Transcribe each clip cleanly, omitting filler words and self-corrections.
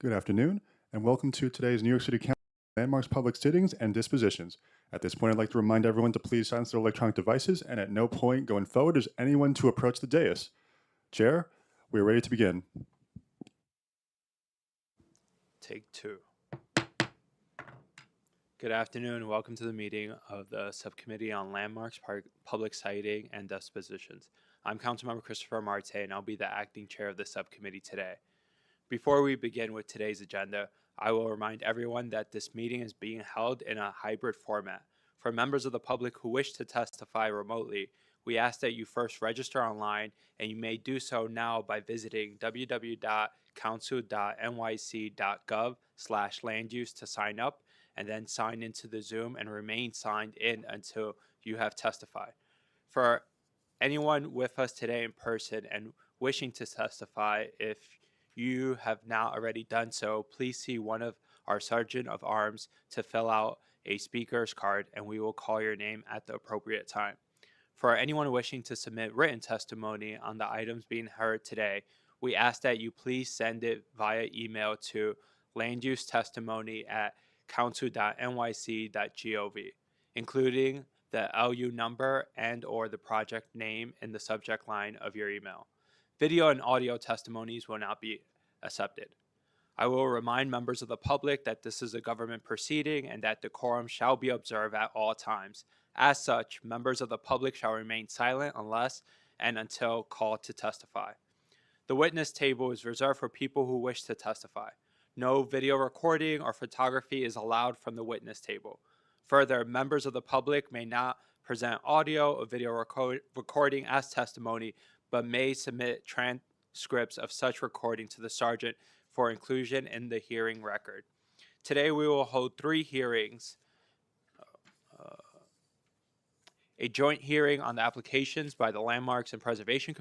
Good afternoon, and welcome to today's New York City Council Landmarks Public Sittings and Dispositions. At this point, I'd like to remind everyone to please silence their electronic devices, and at no point going forward is anyone to approach the dais. Chair, we are ready to begin. Take two. Good afternoon. Welcome to the meeting of the Subcommittee on Landmarks, Public Siting, and Dispositions. I'm Councilmember Christopher Marte, and I'll be the acting chair of the subcommittee today. Before we begin with today's agenda, I will remind everyone that this meeting is being held in a hybrid format. For members of the public who wish to testify remotely, we ask that you first register online, and you may do so now by visiting www.council.nyc.gov/landuse to sign up, and then sign into the Zoom and remain signed in until you have testified. For anyone with us today in person and wishing to testify, if you have not already done so, please see one of our Sergeant of Arms to fill out a speaker's card, and we will call your name at the appropriate time. For anyone wishing to submit written testimony on the items being heard today, we ask that you please send it via email to landuse.testimony@council.nyc.gov, including the LU number and/or the project name in the subject line of your email. Video and audio testimonies will not be accepted. I will remind members of the public that this is a government proceeding and that decorum shall be observed at all times. As such, members of the public shall remain silent unless and until called to testify. The witness table is reserved for people who wish to testify. No video recording or photography is allowed from the witness table. Further, members of the public may not present audio or video recording as testimony, but may submit transcripts of such recording to the sergeant for inclusion in the hearing record. Today we will hold 3 hearings. A joint hearing on the applications by the Landmarks and Preservation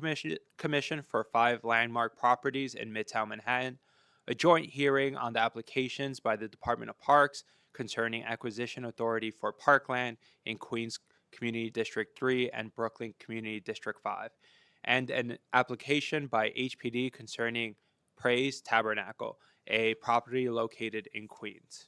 Commission for 5 landmark properties in Midtown Manhattan, a joint hearing on the applications by the Department of Parks concerning acquisition authority for parkland in Queens Community District 3 and Brooklyn Community District 5, and an application by HPD concerning Praise Tabernacle, a property located in Queens.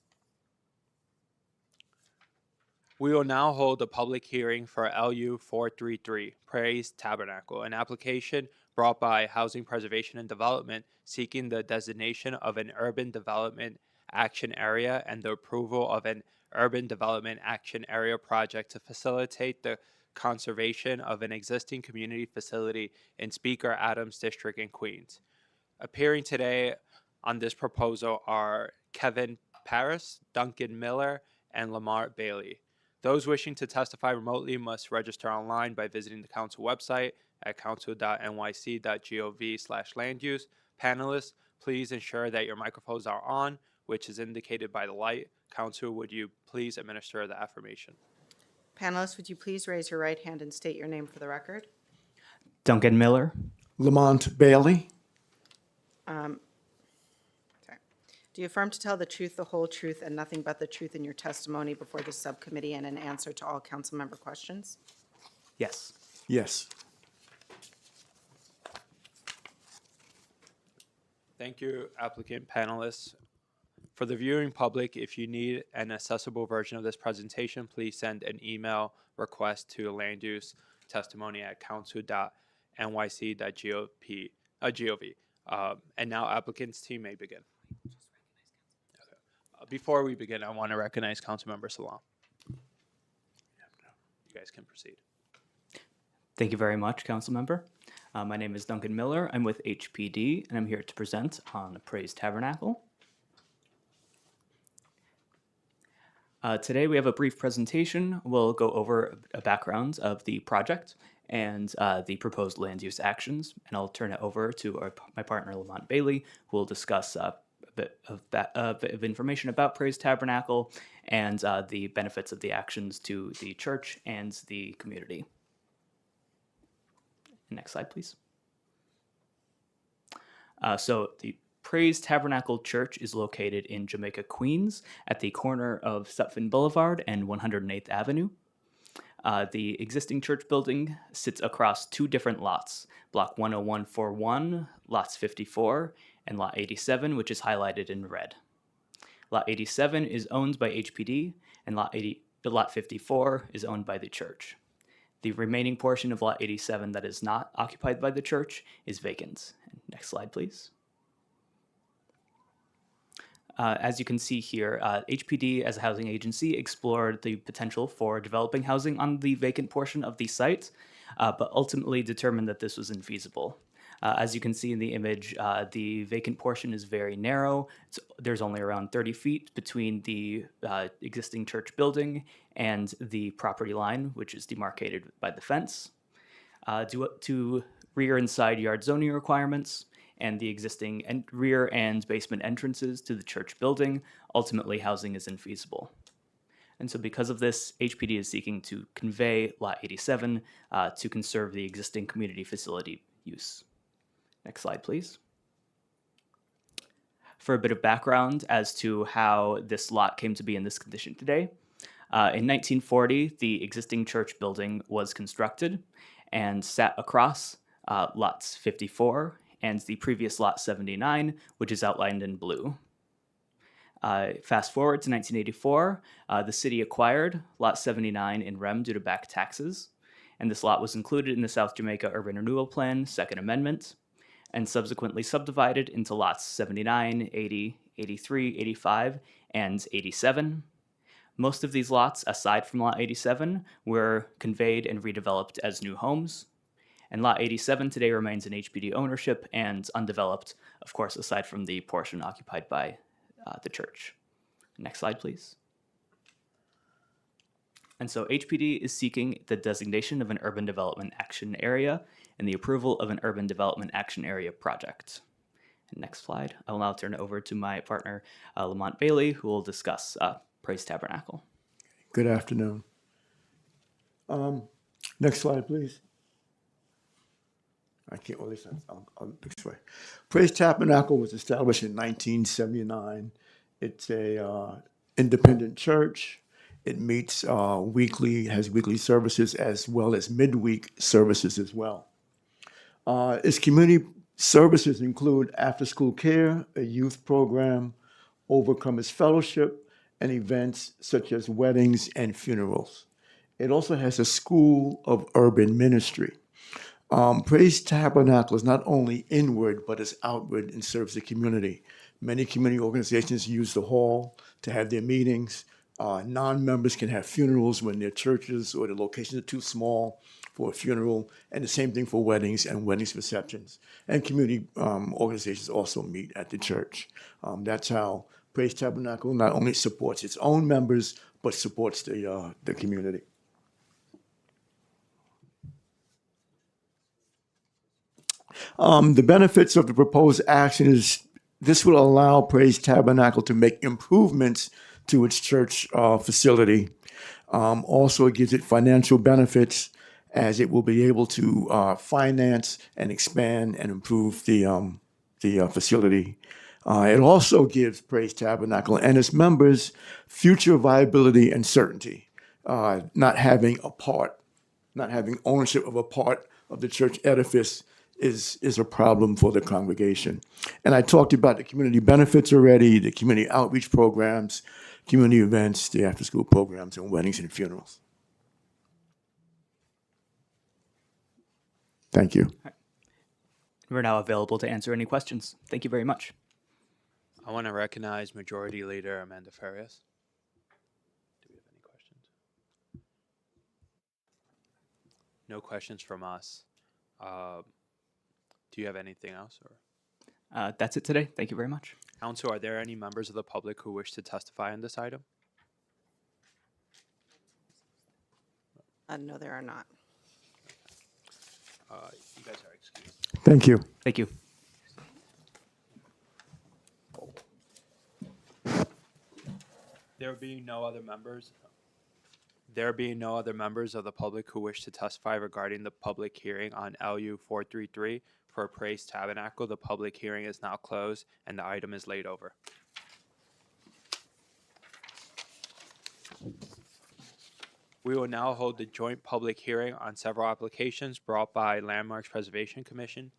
We will now hold a public hearing for LU 433, Praise Tabernacle, an application brought by Housing Preservation and Development seeking the designation of an urban development action area and the approval of an urban development action area project to facilitate the conservation of an existing community facility in Speaker Adams District in Queens. Appearing today on this proposal are Kevin Paris, Duncan Miller, and Lamar Bailey. Those wishing to testify remotely must register online by visiting the council website at council.nyc.gov/landuse. Panelists, please ensure that your microphones are on, which is indicated by the light. Council, would you please administer the affirmation? Panelists, would you please raise your right hand and state your name for the record? Duncan Miller. Lamont Bailey. Do you affirm to tell the truth, the whole truth, and nothing but the truth in your testimony before the subcommittee and in answer to all council member questions? Yes. Yes. Thank you, applicant panelists. For the viewing public, if you need an accessible version of this presentation, please send an email request to landuse.testimony@council.nyc.gov. And now applicants team may begin. Before we begin, I want to recognize Councilmember Salam. You guys can proceed. Thank you very much, Councilmember. My name is Duncan Miller. I'm with HPD, and I'm here to present on Praise Tabernacle. Today we have a brief presentation. We'll go over a background of the project and the proposed land use actions, and I'll turn it over to my partner, Lamont Bailey, who will discuss a bit of information about Praise Tabernacle and the benefits of the actions to the church and the community. Next slide, please. So the Praise Tabernacle Church is located in Jamaica, Queens, at the corner of Sutphin Boulevard and 108th Avenue. The existing church building sits across 2 different lots, Block 10141, lots 54 and Lot 87, which is highlighted in red. Lot 87 is owned by HPD, and Lot 54 is owned by the church. The remaining portion of Lot 87 that is not occupied by the church is vacant. Next slide, please. As you can see here, HPD as a housing agency explored the potential for developing housing on the vacant portion of the site, but ultimately determined that this was infeasible. As you can see in the image, the vacant portion is very narrow. There's only around 30 feet between the existing church building and the property line, which is demarcated by the fence. Due to rear and side yard zoning requirements and the existing rear and basement entrances to the church building, ultimately housing is infeasible. And so because of this, HPD is seeking to convey Lot 87 to conserve the existing community facility use. Next slide, please. For a bit of background as to how this lot came to be in this condition today, in 1940, the existing church building was constructed and sat across lots 54 and the previous lot 79, which is outlined in blue. Fast forward to 1984, the city acquired lot 79 in Rem due to back taxes, and this lot was included in the South Jamaica Urban Renewal Plan, Second Amendment, and subsequently subdivided into lots 79, 80, 83, 85, and 87. Most of these lots, aside from lot 87, were conveyed and redeveloped as new homes. And lot 87 today remains in HPD ownership and undeveloped, of course, aside from the portion occupied by the church. Next slide, please. And so HPD is seeking the designation of an urban development action area and the approval of an urban development action area project. Next slide. I will now turn it over to my partner, Lamont Bailey, who will discuss Praise Tabernacle. Good afternoon. Next slide, please. I can't really sense. I'll this way. Praise Tabernacle was established in 1979. It's a independent church. It meets weekly, has weekly services as well as midweek services as well. Its community services include after-school care, a youth program, Overcomers Fellowship, and events such as weddings and funerals. It also has a school of urban ministry. Praise Tabernacle is not only inward, but is outward and serves the community. Many community organizations use the hall to have their meetings. Non-members can have funerals when their churches or the locations are too small for a funeral, and the same thing for weddings and weddings receptions. And community organizations also meet at the church. That's how Praise Tabernacle not only supports its own members, but supports the community. The benefits of the proposed action is this will allow Praise Tabernacle to make improvements to its church facility. Also, it gives it financial benefits as it will be able to finance and expand and improve the facility. It also gives Praise Tabernacle and its members future viability and certainty. Not having ownership of a part of the church edifice is a problem for the congregation. And I talked about the community benefits already, the community outreach programs, community events, the after-school programs, and weddings and funerals. Thank you. We're now available to answer any questions. Thank you very much. I want to recognize Majority Leader Amanda Farias. Do we have any questions? No questions from us. Do you have anything else? Or? That's it today. Thank you very much. Council, are there any members of the public who wish to testify on this item? No, there are not. You guys are excused. Thank you. Thank you. There being no other members. There being no other members of the public who wish to testify regarding the public hearing on LU 433 for Praise Tabernacle, the public hearing is now closed and the item is laid over. We will now hold the joint public hearing on several applications brought by Landmarks Preservation Commission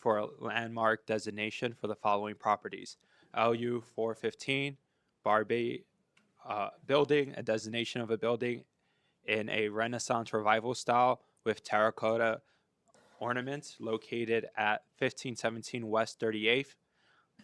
for a landmark designation for the following properties: LU 415, Barbie building, a designation of a building in a Renaissance revival style with terracotta ornaments located at 1517 West 38th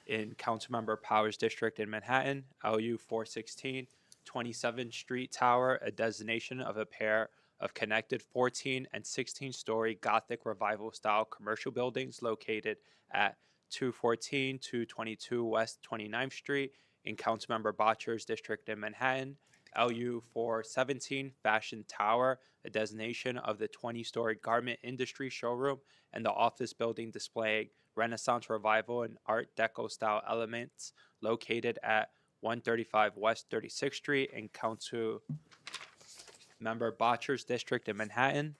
in Councilmember Powers District in Manhattan. LU 416, 27th Street Tower, a designation of a pair of connected 14 and 16-story Gothic revival style commercial buildings located at 214, 222 West 29th Street in Councilmember Botcher's District in Manhattan. LU 417 Fashion Tower, a designation of the 20-story garment industry showroom and the office building displaying Renaissance Revival and Art Deco style elements located at 135 West 36th Street in Councilmember Botcher's District in Manhattan.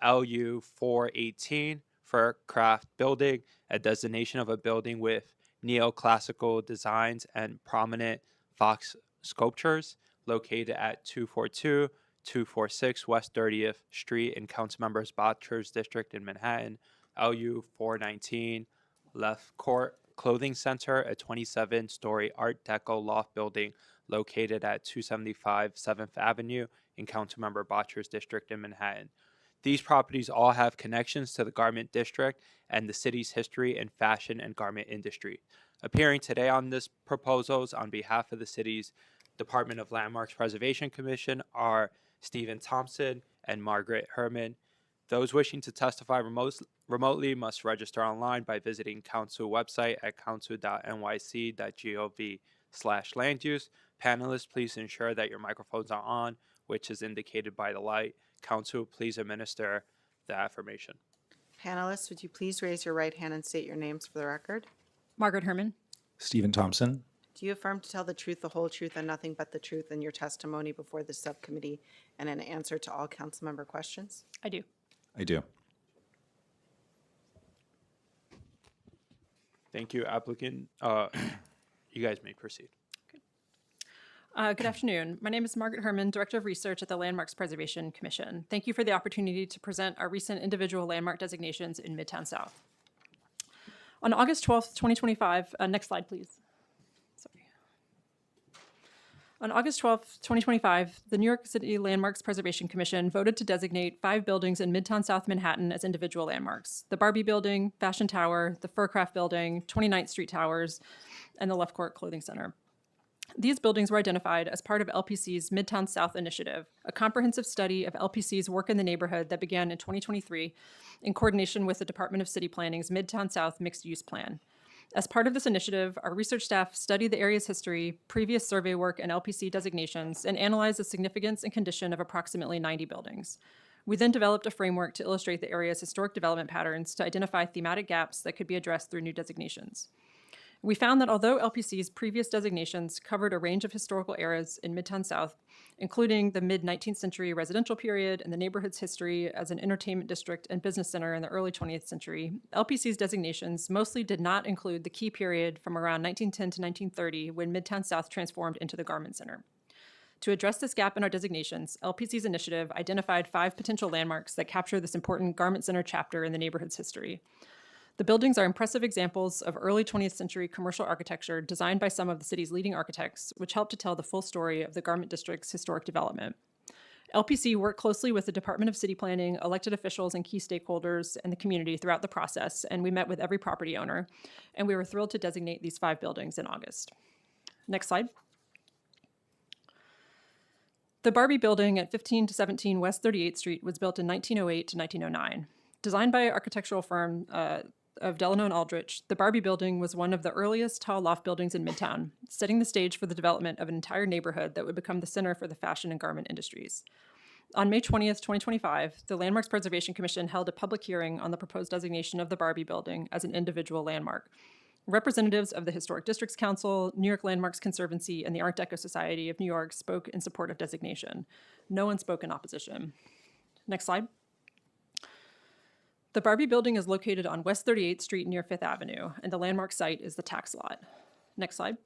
LU 418 Furcraft Building, a designation of a building with neoclassical designs and prominent Fox sculptures located at 242, 246 West 30th Street in Councilmember Botcher's District in Manhattan. LU 419 Left Court Clothing Center, a 27-story Art Deco loft building located at 275 7th Avenue in Councilmember Botcher's District in Manhattan. These properties all have connections to the garment district and the city's history in fashion and garment industry. Appearing today on this proposals on behalf of the city's Department of Landmarks Preservation Commission are Stephen Thompson and Margaret Herman. Those wishing to testify remotely must register online by visiting council website at council.nyc.gov/land use. Panelists, please ensure that your microphones are on, which is indicated by the light. Council, please administer the affirmation. Panelists, would you please raise your right hand and state your names for the record? Margaret Herman. Stephen Thompson. Do you affirm to tell the truth, the whole truth, and nothing but the truth in your testimony before the subcommittee and in answer to all council member questions? I do. I do. Thank you, applicant. You guys may proceed. Good afternoon. My name is Margaret Herman, Director of Research at the Landmarks Preservation Commission. Thank you for the opportunity to present our recent individual landmark designations in Midtown South. On August 12th, 2025, next slide, please. Sorry. On August 12th, 2025, the New York City Landmarks Preservation Commission voted to designate 5 buildings in Midtown South Manhattan as individual landmarks: the Barbie Building, Fashion Tower, the Furcraft Building, 29th Street Towers, and the Left Court Clothing Center. These buildings were identified as part of LPC's Midtown South Initiative, a comprehensive study of LPC's work in the neighborhood that began in 2023 in coordination with the Department of City Planning's Midtown South Mixed-Use Plan. As part of this initiative, our research staff studied the area's history, previous survey work, and LPC designations, and analyzed the significance and condition of approximately 90 buildings. We then developed a framework to illustrate the area's historic development patterns to identify thematic gaps that could be addressed through new designations. We found that although LPC's previous designations covered a range of historical eras in Midtown South, including the mid-19th century residential period and the neighborhood's history as an entertainment district and business center in the early 20th century, LPC's designations mostly did not include the key period from around 1910 to 1930 when Midtown South transformed into the Garment Center. To address this gap in our designations, LPC's initiative identified 5 potential landmarks that capture this important Garment Center chapter in the neighborhood's history. The buildings are impressive examples of early 20th century commercial architecture designed by some of the city's leading architects, which help to tell the full story of the Garment District's historic development. LPC worked closely with the Department of City Planning, elected officials, and key stakeholders and the community throughout the process, and we met with every property owner, and we were thrilled to designate these 5 buildings in August. Next slide. The Barbie Building at 15 to 17 West 38th Street was built in 1908 to 1909. Designed by an architectural firm of Delano and Aldrich, the Barbie Building was one of the earliest tall loft buildings in Midtown, setting the stage for the development of an entire neighborhood that would become the center for the fashion and garment industries. On May 20th, 2025, the Landmarks Preservation Commission held a public hearing on the proposed designation of the Barbie Building as an individual landmark. Representatives of the Historic Districts Council, New York Landmarks Conservancy, and the Art Deco Society of New York spoke in support of designation. No one spoke in opposition. Next slide. The Barbie Building is located on West 38th Street near 5th Avenue, and the landmark site is the tax lot. Next slide.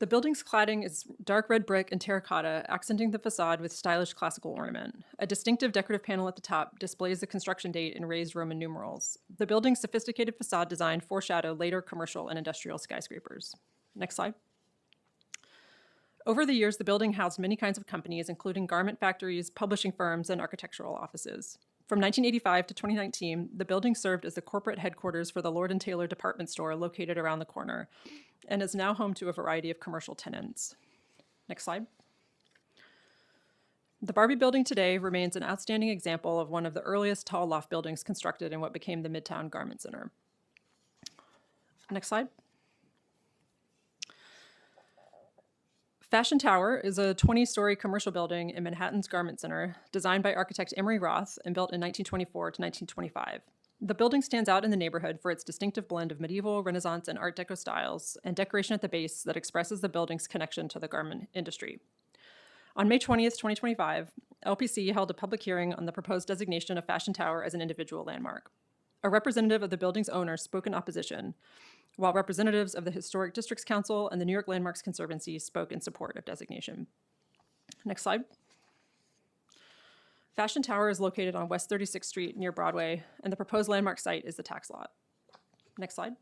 The building's cladding is dark red brick and terracotta, accenting the facade with stylish classical ornament. A distinctive decorative panel at the top displays the construction date in raised Roman numerals. The building's sophisticated facade design foreshadow later commercial and industrial skyscrapers. Next slide. Over the years, the building housed many kinds of companies, including garment factories, publishing firms, and architectural offices. From 1985 to 2019, the building served as the corporate headquarters for the Lord & Taylor department store located around the corner, and is now home to a variety of commercial tenants. Next slide. The Barbie Building today remains an outstanding example of one of the earliest tall loft buildings constructed in what became the Midtown Garment Center. Next slide. Fashion Tower is a 20-story commercial building in Manhattan's Garment Center, designed by architect Emery Roth and built in 1924 to 1925. The building stands out in the neighborhood for its distinctive blend of medieval, Renaissance, and Art Deco styles, and decoration at the base that expresses the building's connection to the garment industry. On May 20th, 2025, LPC held a public hearing on the proposed designation of Fashion Tower as an individual landmark. A representative of the building's owner spoke in opposition, while representatives of the Historic Districts Council and the New York Landmarks Conservancy spoke in support of designation. Next slide. Fashion Tower is located on West 36th Street near Broadway, and the proposed landmark site is the tax lot. Next slide.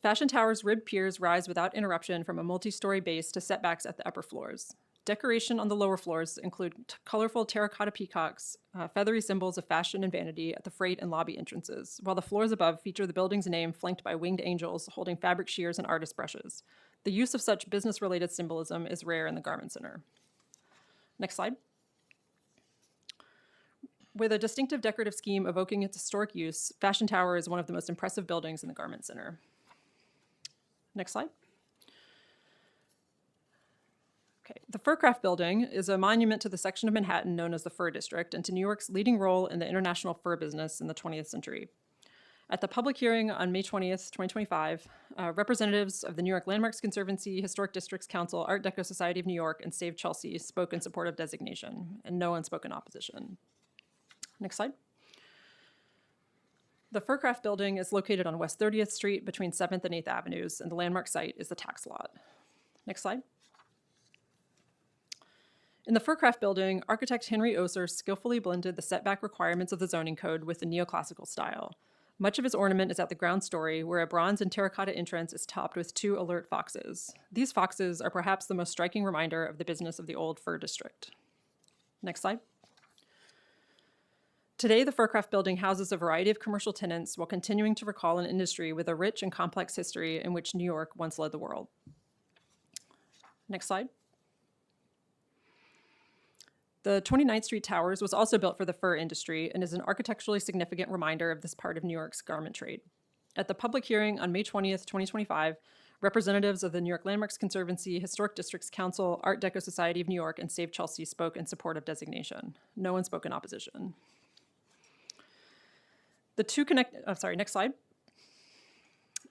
Fashion Tower's ribbed piers rise without interruption from a multi-story base to setbacks at the upper floors. Decoration on the lower floors include colorful terracotta peacocks, feathery symbols of fashion and vanity at the freight and lobby entrances, while the floors above feature the building's name flanked by winged angels holding fabric shears and artist brushes. The use of such business-related symbolism is rare in the Garment Center. Next slide. With a distinctive decorative scheme evoking its historic use, Fashion Tower is one of the most impressive buildings in the Garment Center. Next slide. Okay. The Furcraft Building is a monument to the section of Manhattan known as the Fur District and to New York's leading role in the international fur business in the 20th century. At the public hearing on May 20th, 2025, representatives of the New York Landmarks Conservancy, Historic Districts Council, Art Deco Society of New York, and Save Chelsea spoke in support of designation, and no one spoke in opposition. Next slide. The Furcraft Building is located on West 30th Street between 7th and 8th Avenues, and the landmark site is the tax lot. Next slide. In the Furcraft Building, architect Henry Oser skillfully blended the setback requirements of the zoning code with the neoclassical style. Much of his ornament is at the ground story, where a bronze and terracotta entrance is topped with 2 alert foxes. These foxes are perhaps the most striking reminder of the business of the old fur district. Next slide. Today, the Furcraft Building houses a variety of commercial tenants while continuing to recall an industry with a rich and complex history in which New York once led the world. Next slide. The 29th Street Towers was also built for the fur industry and is an architecturally significant reminder of this part of New York's garment trade. At the public hearing on May 20th, 2025, representatives of the New York Landmarks Conservancy, Historic Districts Council, Art Deco Society of New York, and Save Chelsea spoke in support of designation. No one spoke in opposition. Next slide.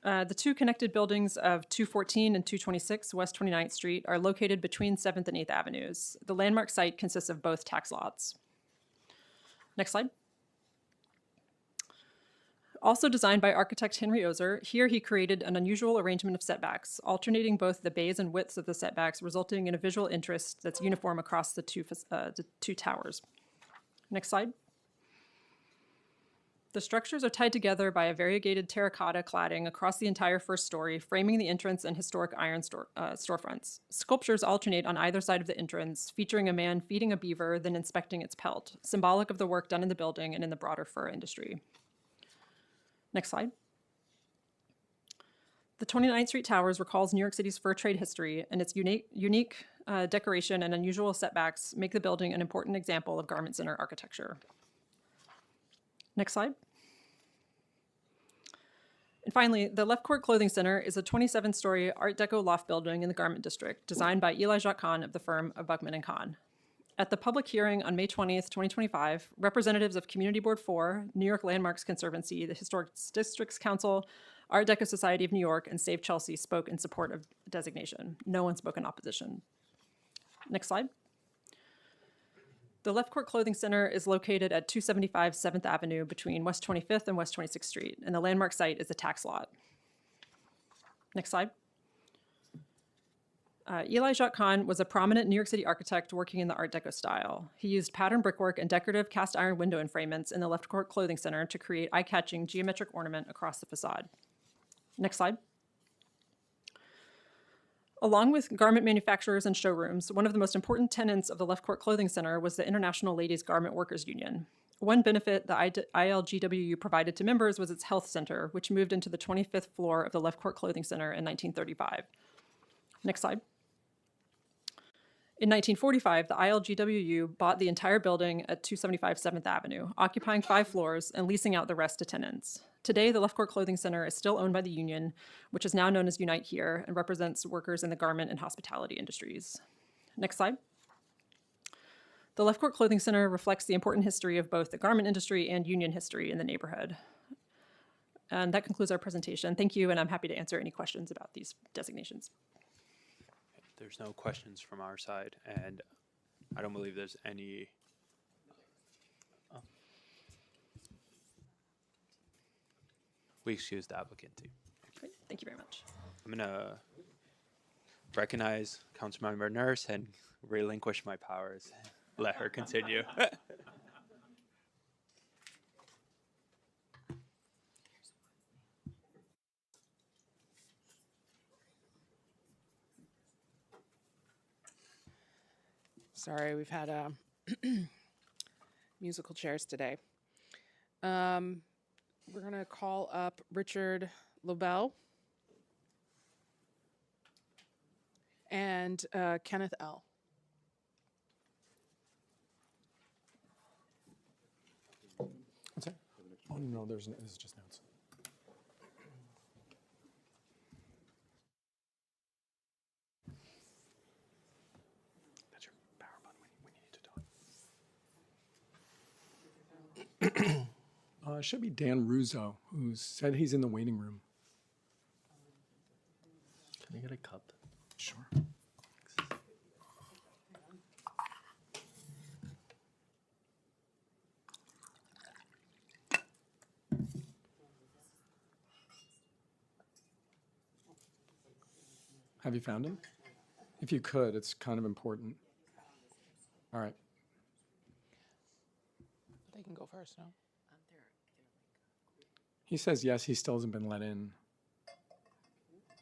The 2 connected buildings of 214 and 226 West 29th Street are located between 7th and 8th Avenues. The landmark site consists of both tax lots. Next slide. Also designed by architect Henry Oser, here he created an unusual arrangement of setbacks, alternating both the bays and widths of the setbacks, resulting in a visual interest that's uniform across the two towers. Next slide. The structures are tied together by a variegated terracotta cladding across the entire first story, framing the entrance and historic iron storefronts. Sculptures alternate on either side of the entrance, featuring a man feeding a beaver, then inspecting its pelt, symbolic of the work done in the building and in the broader fur industry. Next slide. The 29th Street Towers recalls New York City's fur trade history, and its unique decoration and unusual setbacks make the building an important example of Garment Center architecture. Next slide. And finally, the Left Court Clothing Center is a 27-story Art Deco loft building in the Garment District, designed by Eli Jacques Kahn of the firm of Buckman & Kahn. At the public hearing on May 20th, 2025, representatives of Community Board 4, New York Landmarks Conservancy, the Historic Districts Council, Art Deco Society of New York, and Save Chelsea spoke in support of designation. No one spoke in opposition. Next slide. The Left Court Clothing Center is located at 275 7th Avenue between West 25th and West 26th Street, and the landmark site is the tax lot. Next slide. Eli Jacques was a prominent New York City architect working in the Art Deco style. He used patterned brickwork and decorative cast iron window enfraiments in the Left Court Clothing Center to create eye-catching geometric ornament across the facade. Next slide. Along with garment manufacturers and showrooms, one of the most important tenants of the Left Court Clothing Center was the International Ladies Garment Workers Union. One benefit the ILGWU provided to members was its health center, which moved into the 25th floor of the Left Court Clothing Center in 1935. Next slide. In 1945, the ILGWU bought the entire building at 275 7th Avenue, occupying 5 floors and leasing out the rest to tenants. Today, the Left Court Clothing Center is still owned by the union, which is now known as Unite Here and represents workers in the garment and hospitality industries. Next slide. The Left Court Clothing Center reflects the important history of both the garment industry and union history in the neighborhood. And that concludes our presentation. Thank you, and I'm happy to answer any questions about these designations. There's no questions from our side, and I don't believe there's any. Oh. We excuse the applicant too. Great. Thank you very much. I'm gonna recognize Councilmember Nurse and relinquish my powers. Let her continue. Sorry, we've had musical chairs today. We're going to call up Richard Lobel and Kenneth L. What's that? Oh, no, this is just notes. That's your power button when you need to talk. It should be Dan Russo, who said he's in the waiting room. Can I get a cup? Sure. Have you found him? If you could, it's kind of important. All right. They can go first, no? He says yes, he still hasn't been let in.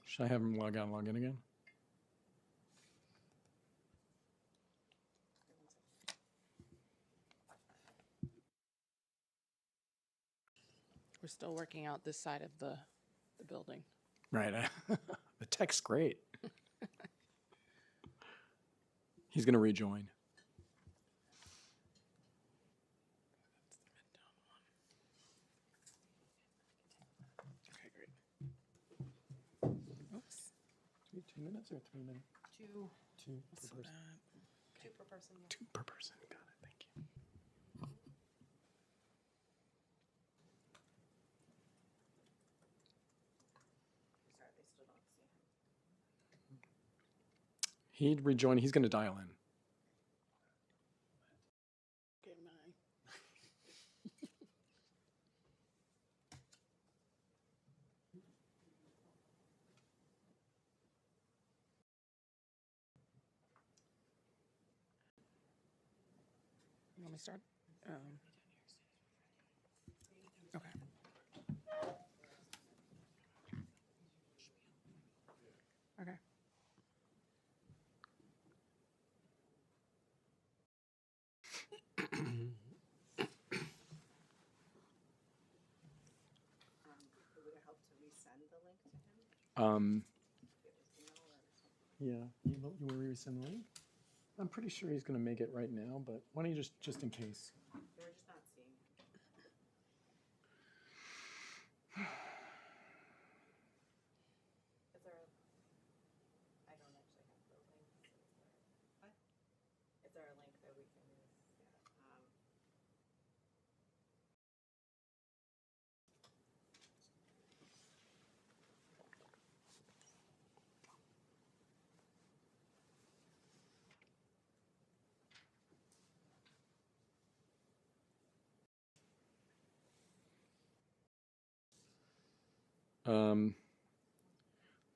Should I have him log out and log in again? We're still working out this side of the building. Right. The tech's great. He's going to rejoin. Okay, great. Oops. 2 minutes or 3 minutes? Two. Two per person. Two per person. 2 per person. Got it. Thank you. Sorry, they still don't see him. He'd rejoin. He's going to dial in. Okay, bye. You want me to start? Okay. Okay. Would it help to resend the link to him? Yeah. You will resend the link? I'm pretty sure he's going to make it right now, but why don't you just in case? We're just not seeing him. Is there I don't actually have the link. What? Is there a link that we can use?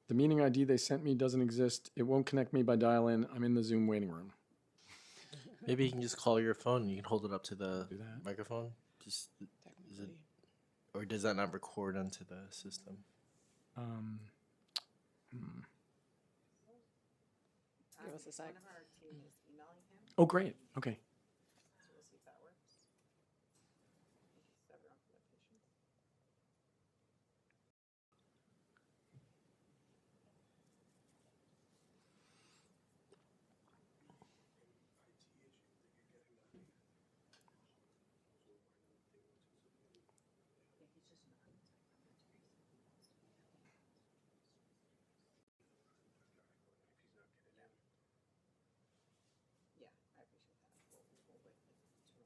The meeting ID they sent me doesn't exist. It won't connect me by dial-in. I'm in the Zoom waiting room. Maybe you can just call your phone and you can hold it up to the Do that. microphone. Just is it, Technically. or does that not record onto the system? Give us a sec. One of our team is emailing him, Oh, great. Okay. so we'll see if that works. Thank you, everyone, for their patience. Yeah, I appreciate that. We'll wait like 2 more minutes.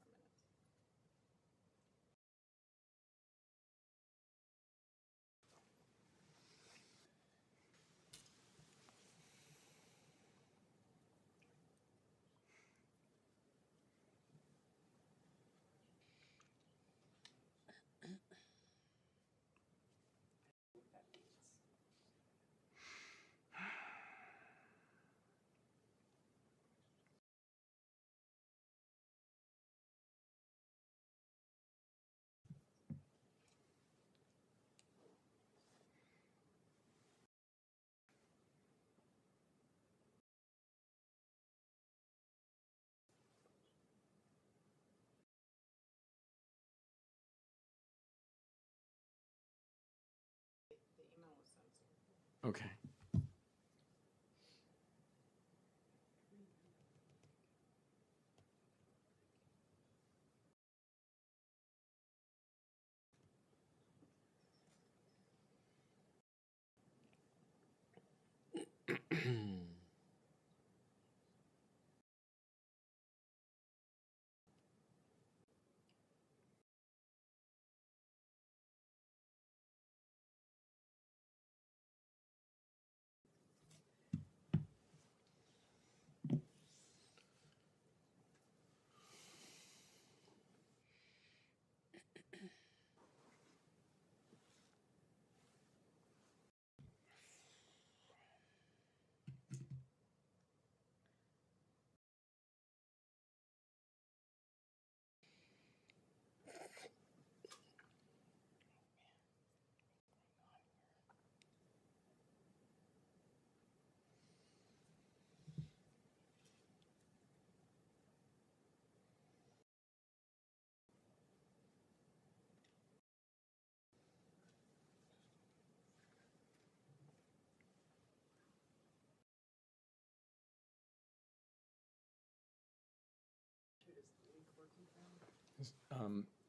The email was sent. Okay.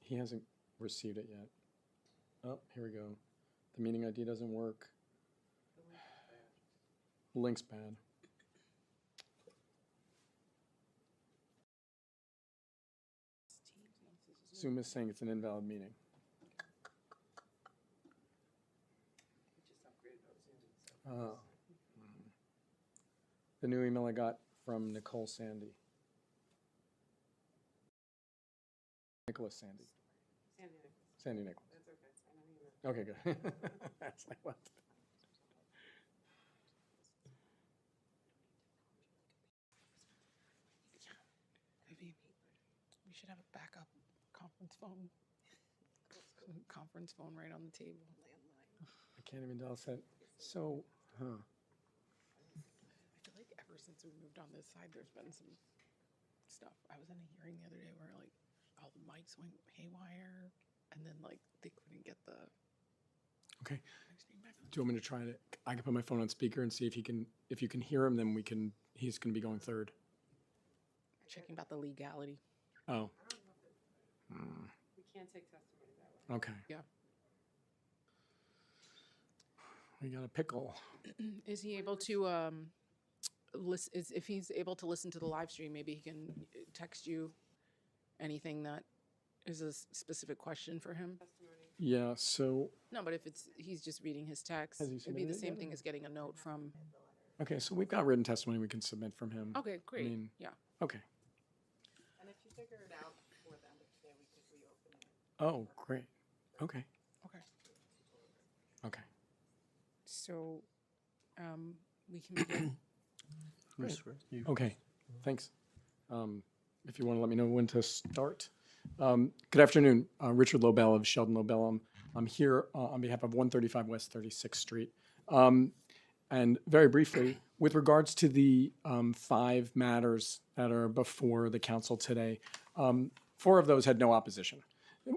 He hasn't received it yet. Oh, here we go. The meeting ID doesn't work. The link's bad. Zoom is saying it's an invalid meeting. Oh. The new email I got from Nicole Sandy. Nicholas Sandy. Sandy Nicholas. That's okay. Okay, good. That's like what? Maybe we should have a backup conference phone. Conference phone right on the table. I can't even dial set. So, I feel like ever since we moved on this side, there's been some stuff. I was in a hearing the other day where like all the mics went haywire, and then like they couldn't get the. okay. Do you want me to try it? I can put my phone on speaker and see if if you can hear him, then he's going to be going third. Checking about the legality. Oh. We can't take testimony that way. Okay. Yeah. We got a pickle. Is he able to listen? If he's able to listen to the live stream, maybe he can text you anything that is a specific question for him. Yeah, so, No, but if he's just reading his text, Has he it'd be the submitted it same yet, thing or- as getting a note from. okay, so we've got written testimony we can submit from him. Okay, great. mean- Yeah. Okay. And if you figure it out before the end of today, we could reopen it. Oh, great. Okay. Okay. Okay. So we can begin. Who's first? You. Okay, thanks. If you want to let me know when to start. Good afternoon, Richard Lobel of Sheldon Lobel. I'm here on behalf of 135 West 36th Street. And very briefly, with regards to the 5 matters that are before the council today, 4 of those had no opposition.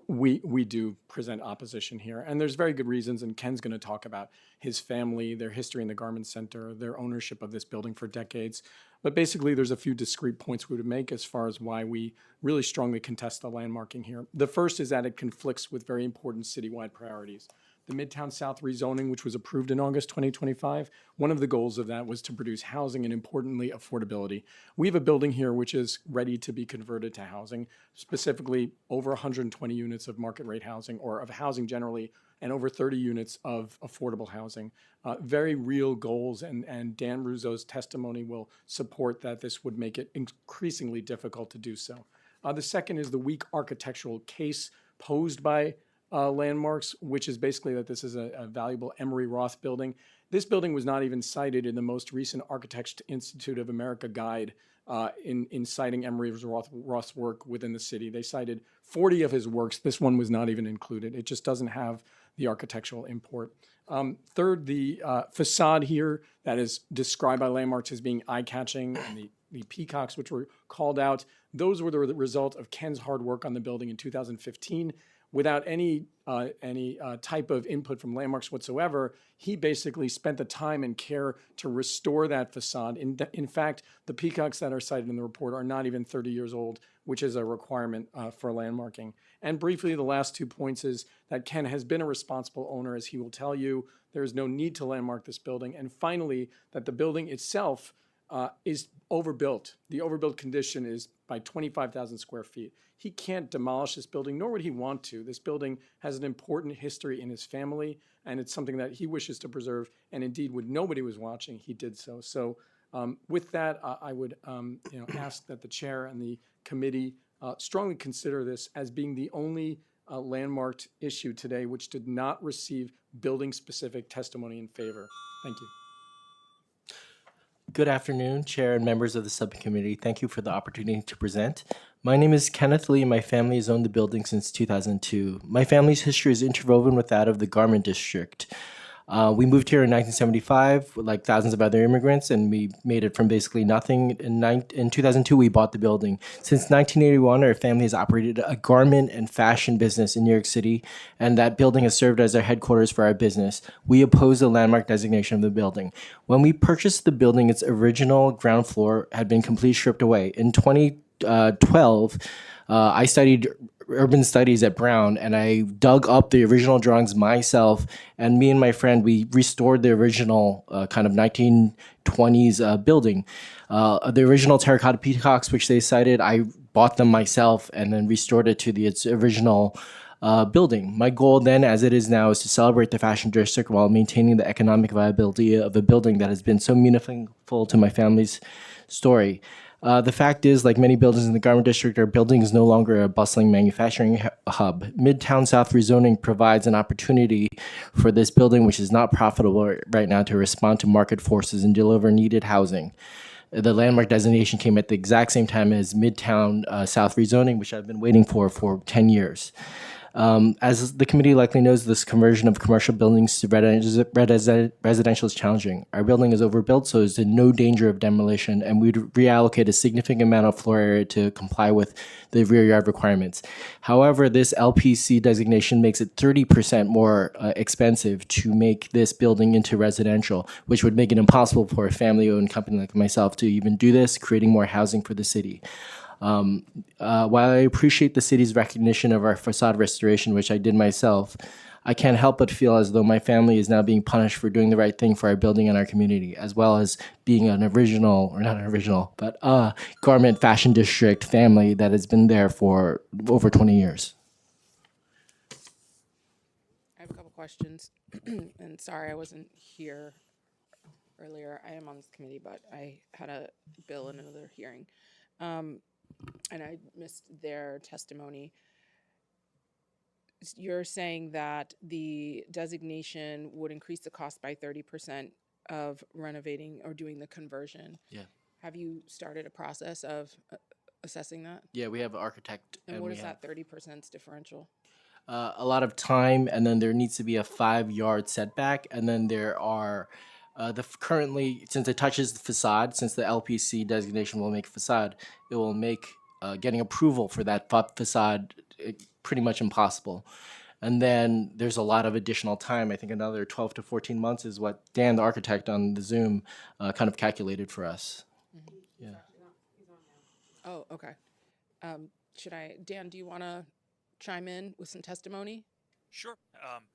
We do present opposition here, and there's very good reasons, and Ken's going to talk about his family, their history in the Garment Center, their ownership of this building for decades. But basically, there's a few discrete points we would make as far as why we really strongly contest the landmarking here. The first is that it conflicts with very important citywide priorities. The Midtown South rezoning, which was approved in August 2025, one of the goals of that was to produce housing and, importantly, affordability. We have a building here which is ready to be converted to housing, specifically over 120 units of market rate housing, or of housing generally, and over 30 units of affordable housing. Very real goals, and Dan Ruzzo's testimony will support that this would make it increasingly difficult to do so. The second is the weak architectural case posed by landmarks, which is basically that this is a valuable Emery Roth building. This building was not even cited in the most recent Architects Institute of America guide in citing Emery Roth's work within the city. They cited 40 of his works. This one was not even included. It just doesn't have the architectural import. Third, the facade here that is described by landmarks as being eye-catching, and the peacocks which were called out, those were the result of Ken's hard work on the building in 2015. Without any type of input from landmarks whatsoever, he basically spent the time and care to restore that facade. In fact, the peacocks that are cited in the report are not even 30 years old, which is a requirement for landmarking. And briefly, the last 2 points is that Ken has been a responsible owner, as he will tell you. There is no need to landmark this building. And finally, that the building itself is overbuilt. The overbuilt condition is by 25,000 square feet. He can't demolish this building, nor would he want to. This building has an important history in his family, and it's something that he wishes to preserve. And indeed, when nobody was watching, he did so. So with that, I would ask that the chair and the committee strongly consider this as being the only landmarked issue today which did not receive building-specific testimony in favor. Thank you. Good afternoon, Chair and members of the subcommittee. Thank you for the opportunity to present. My name is Kenneth Lee. My family has owned the building since 2002. My family's history is interwoven with that of the Garment District. We moved here in 1975, like thousands of other immigrants, and we made it from basically nothing. In 2002, we bought the building. Since 1981, our family has operated a garment and fashion business in New York City, and that building has served as our headquarters for our business. We oppose the landmark designation of the building. When we purchased the building, its original ground floor had been completely stripped away. In 2012, I studied urban studies at Brown, and I dug up the original drawings myself, and me and my friend, we restored the original kind of 1920s building. The original terracotta peacocks, which they cited, I bought them myself and then restored it to its original building. My goal then, as it is now, is to celebrate the fashion district while maintaining the economic viability of a building that has been so meaningful to my family's story. The fact is, like many buildings in the Garment District, our building is no longer a bustling manufacturing hub. Midtown South rezoning provides an opportunity for this building, which is not profitable right now, to respond to market forces and deliver needed housing. The landmark designation came at the exact same time as Midtown South rezoning, which I've been waiting for 10 years. As the committee likely knows, this conversion of commercial buildings to residential is challenging. Our building is overbuilt, so it's in no danger of demolition, and we'd reallocate a significant amount of floor area to comply with the rear yard requirements. However, this LPC designation makes it 30% more expensive to make this building into residential, which would make it impossible for a family-owned company like myself to even do this, creating more housing for the city. While I appreciate the city's recognition of our facade restoration, which I did myself, I can't help but feel as though my family is now being punished for doing the right thing for our building and our community, as well as being an original, or not an original, but a garment fashion district family that has been there for over 20 years. I have a couple questions, and sorry I wasn't here earlier. I am on this committee, but I had a bill in another hearing. And I missed their testimony. You're saying that the designation would increase the cost by 30%. of renovating or doing the conversion. Yeah. Have you started a process of assessing that? Yeah, we have an architect, And and what we is have that 30% differential? a lot of time, and then there needs to be a 5 yard setback, and then there are currently, since it touches the facade, since the LPC designation will make facade, it will make getting approval for that facade pretty much impossible. And then there's a lot of additional time. I think another 12 to 14 months is what Dan, the architect on the Zoom, kind of calculated for us. Yeah. Oh, okay. Dan, do you want to chime in with some testimony? Sure.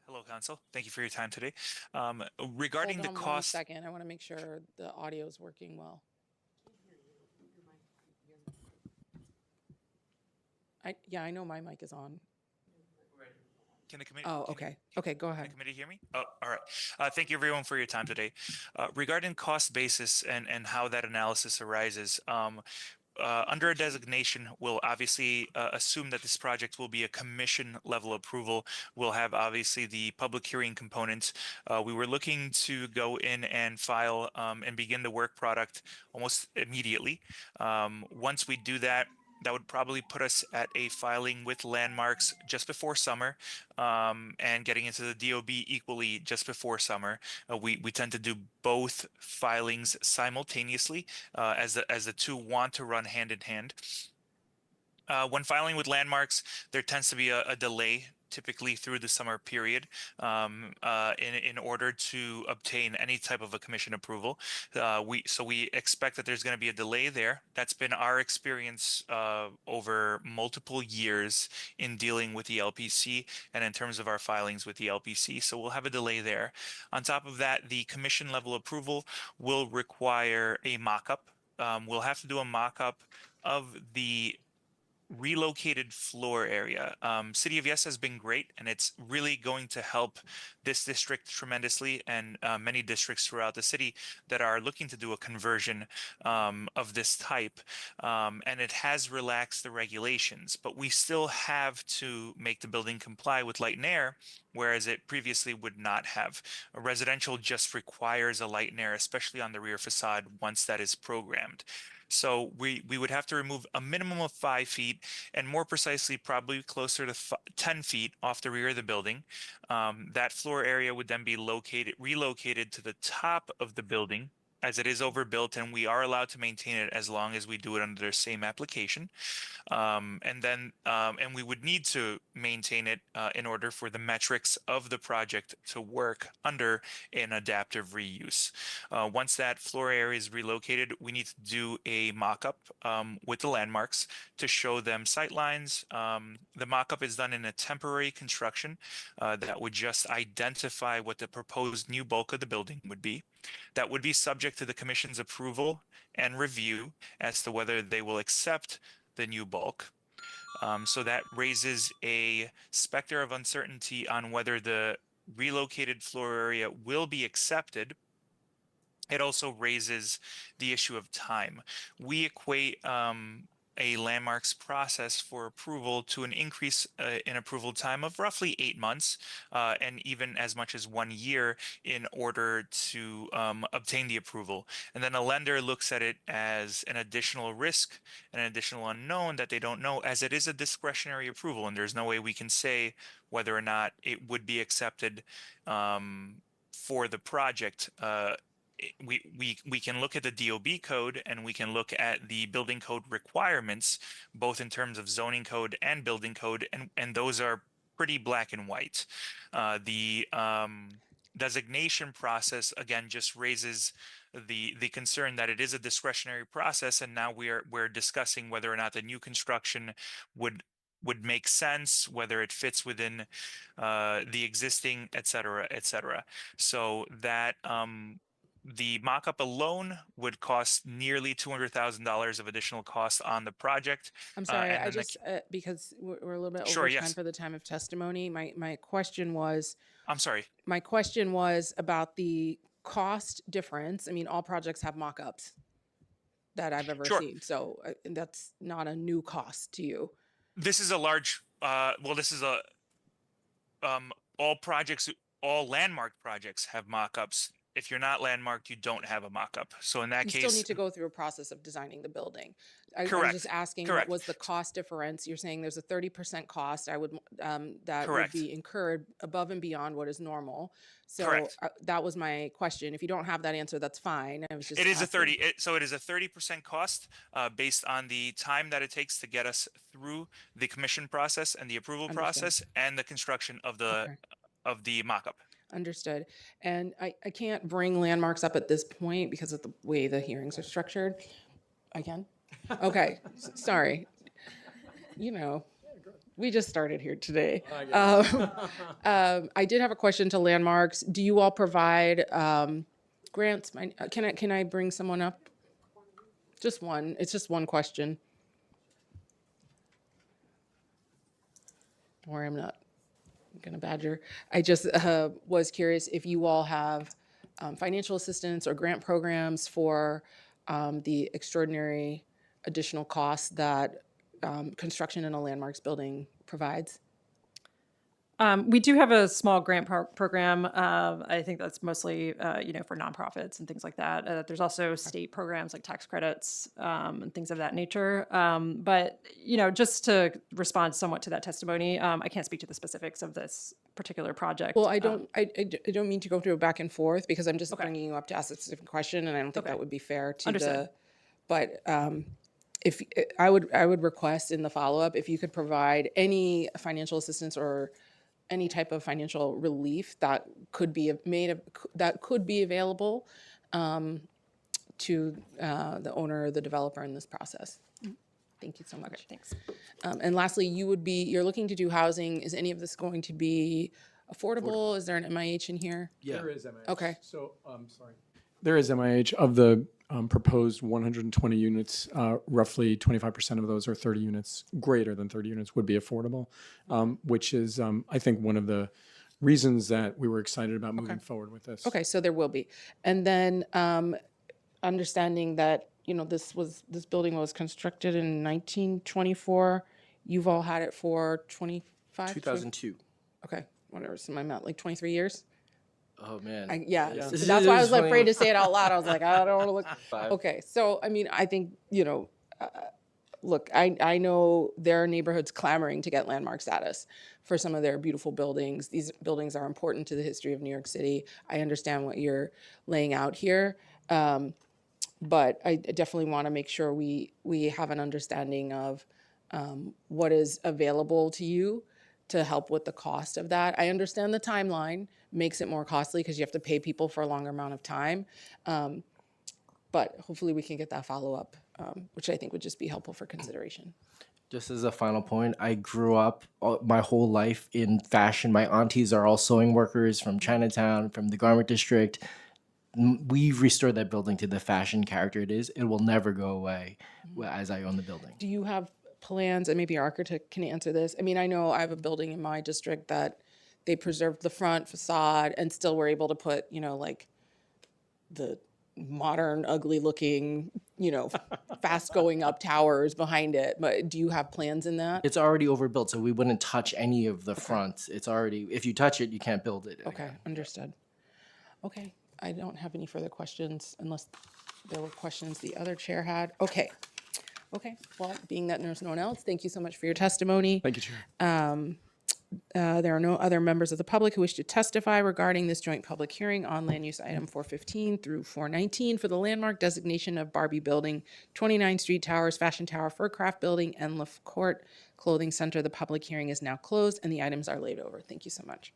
Hello, Council. Thank you for your time today. Regarding Hold the on 1 cost, second. I want to make sure the audio is working well. I know my mic is on. can the committee? Oh, can- okay. Okay, go Can ahead. the committee hear me? Oh, all right. Thank you everyone for your time today. Regarding cost basis and how that analysis arises, under a designation, we'll obviously assume that this project will be a commission level approval. We'll have obviously the public hearing components. We were looking to go in and file and begin the work product almost immediately. Once we do that, that would probably put us at a filing with landmarks just before summer, and getting into the DOB equally just before summer. We tend to do both filings simultaneously, as the two want to run hand in hand. When filing with landmarks, there tends to be a delay, typically through the summer period, in order to obtain any type of a commission approval. We expect that there's going to be a delay there. That's been our experience over multiple years in dealing with the LPC and in terms of our filings with the LPC. So we'll have a delay there. On top of that, the commission level approval will require a mock-up. We'll have to do a mock-up of the relocated floor area. City of Yes has been great, and it's really going to help this district tremendously, and many districts throughout the city that are looking to do a conversion of this type. And it has relaxed the regulations, but we still have to make the building comply with light and air, whereas it previously would not have. A residential just requires a light and air, especially on the rear facade once that is programmed. So we would have to remove a minimum of 5 feet, and more precisely, probably closer to 10 feet off the rear of the building. That floor area would then be relocated to the top of the building, as it is overbuilt, and we are allowed to maintain it as long as we do it under the same application. And we would need to maintain it in order for the metrics of the project to work under an adaptive reuse. Once that floor area is relocated, we need to do a mock-up with the landmarks to show them sight lines. The mock-up is done in a temporary construction that would just identify what the proposed new bulk of the building would be. That would be subject to the commission's approval and review as to whether they will accept the new bulk. So that raises a specter of uncertainty on whether the relocated floor area will be accepted. It also raises the issue of time. We equate a landmarks process for approval to an increase in approval time of roughly 8 months, and even as much as 1 year in order to obtain the approval. And then a lender looks at it as an additional risk, an additional unknown that they don't know, as it is a discretionary approval, and there's no way we can say whether or not it would be accepted for the project. We can look at the DOB code, and we can look at the building code requirements, both in terms of zoning code and building code, and those are pretty black and white. The designation process, again, just raises the concern that it is a discretionary process, and now we're discussing whether or not the new construction would make sense, whether it fits within the existing, et cetera, et cetera. So that the mock-up alone would cost nearly $200,000 of additional cost on the project. I'm sorry, and I then just, because we're a little bit Sure, over time yes. for the time of testimony, my question was, I'm sorry. my question was about the cost difference. I mean, all projects have mock-ups that I've ever Sure. seen, so that's not a new cost to you. This is a large, this is all projects, all landmark projects have mock-ups. if you're not landmarked, you don't have a mock-up. So in that You case, still need to go through a process of designing the building. I was correct. just asking, Correct. what was the cost difference? You're saying there's a 30% cost that would Correct. be incurred above and beyond what is normal. So Correct. that was my question. If you don't have that answer, that's fine. I was just It is asking. so it is a 30% cost based on the time that it takes to get us through the commission process and the approval Understood. process and the construction of the Okay. mock-up. Understood. And I can't bring landmarks up at this point because of the way the hearings are structured. I can? Okay, sorry. You know, we just started here today. I did have a question to landmarks. Do you all provide grants? Can I bring someone up? Just one. It's just one question. Or I'm not going to badger. I just was curious if you all have financial assistance or grant programs for the extraordinary additional costs that construction in a landmarks building provides. We do have a small grant program. I think that's mostly, for nonprofits and things like that. There's also state programs like tax credits and things of that nature. But just to respond somewhat to that testimony, I can't speak to the specifics of this particular project. Well, I don't mean to go through a back and forth because I'm just bringing you up to ask a specific question, and I don't think that would be fair to Understood. But if I would request in the follow-up if you could provide any financial assistance or any type of financial relief that could be available to the owner or the developer in this process. Thank you so much. Okay, thanks. And lastly, you're looking to do housing. Is any of this going to be affordable? Is there an MIH in here? Yeah. There is MIH. Okay. So, sorry. There is MIH. Of the proposed 120 units, roughly 25% of those, or 30 units, greater than 30 units, would be affordable, which is, I think, one of the reasons that we were excited about moving forward with this. Okay, so there will be. And then understanding that, this building was constructed in 1924. You've all had it for 25? 2002. Okay, whatever, so my math, like 23 years? Oh, man. That's why I was afraid to say it out loud. I was like, I don't want to look. 5. Okay, so, I think, look, I know there are neighborhoods clamoring to get landmark status for some of their beautiful buildings. These buildings are important to the history of New York City. I understand what you're laying out here. But I definitely want to make sure we have an understanding of what is available to you to help with the cost of that. I understand the timeline makes it more costly because you have to pay people for a longer amount of time. But hopefully we can get that follow-up, which I think would just be helpful for consideration. Just as a final point, I grew up my whole life in fashion. My aunties are all sewing workers from Chinatown, from the garment district. We've restored that building to the fashion character it is. It will never go away as I own the building. Do you have plans, and maybe your architect can answer this? I know I have a building in my district that they preserved the front facade and still were able to put, like the modern, ugly looking, fast going up towers behind it. But do you have plans in that? It's already overbuilt, so we wouldn't touch any of the front. It's already, if you touch it, you can't build it. Okay, understood. Okay, I don't have any further questions unless there were questions the other chair had. Okay, well, being that there's no one else, thank you so much for your testimony. Thank you, Chair. There are no other members of the public who wish to testify regarding this joint public hearing on land use item 415 through 419 for the landmark designation of Barbie Building, 29th Street Towers, Fashion Tower, Furcraft Building, and La Court Clothing Center. The public hearing is now closed and the items are laid over. Thank you so much.